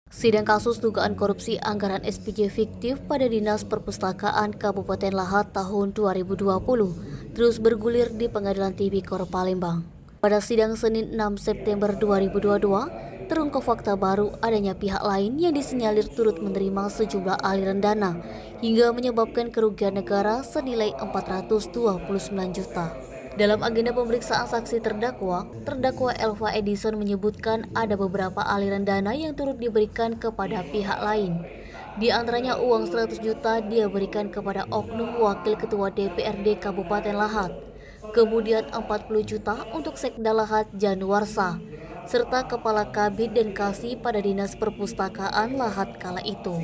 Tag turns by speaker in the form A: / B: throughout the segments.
A: Sidang kasus dugaan korupsi anggaran SPJ fiktif pada Dinas Perpustakaan Kabupaten Lahat tahun 2020 terus bergulir di Pengadilan Tipikor Palembang. Pada sidang Senin 6 September 2022, terungkap fakta baru adanya pihak lain yang disinyalir turut menerima sejumlah aliran dana hingga menyebabkan kerugian negara senilai 429 juta. Dalam agenda pemeriksaan saksi terdakwa Elva Edison menyebutkan ada beberapa aliran dana yang turut diberikan kepada pihak lain. Di antaranya uang 100 juta dia berikan kepada oknum wakil ketua DPRD Kabupaten Lahat. Kemudian 40 juta untuk Sekda Lahat Januarsa, serta Kepala Kabid dan Kasih pada Dinas Perpustakaan Lahat kala itu.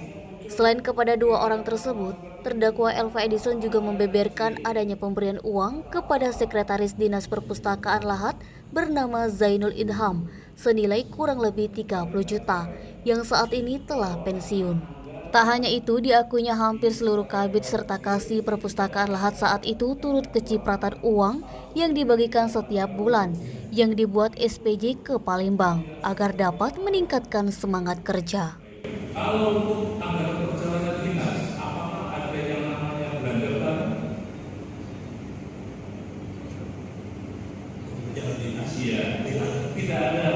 A: Selain kepada dua orang tersebut, terdakwa Elva Edison juga membeberkan adanya pemberian uang kepada Sekretaris Dinas Perpustakaan Lahat bernama Zainul Idham senilai kurang lebih 30 juta yang saat ini telah pensiun. Tak hanya itu, diakuinya hampir seluruh kabid serta kasih perpustakaan Lahat saat itu turut kecipratan uang yang dibagikan setiap bulan yang dibuat SPJ ke Palembang agar dapat meningkatkan semangat kerja.
B: Kalau untuk anggaran perjalanan dinas, apakah ada yang namanya belanja barang? Perjalanan dinas? Iya, tidak ada.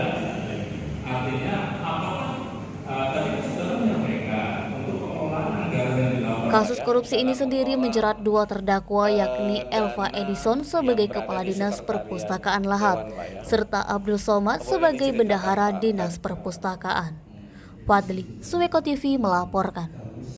B: Artinya, apakah tadi saudara menyampaikan untuk pengelolaan anggaran yang dilakukan?
A: Kasus korupsi ini sendiri menjerat dua terdakwa yakni Elva Edison sebagai Kepala Dinas Perpustakaan Lahat serta Abdul Somad sebagai Bendahara Dinas Perpustakaan. Fadli, Suweko TV melaporkan.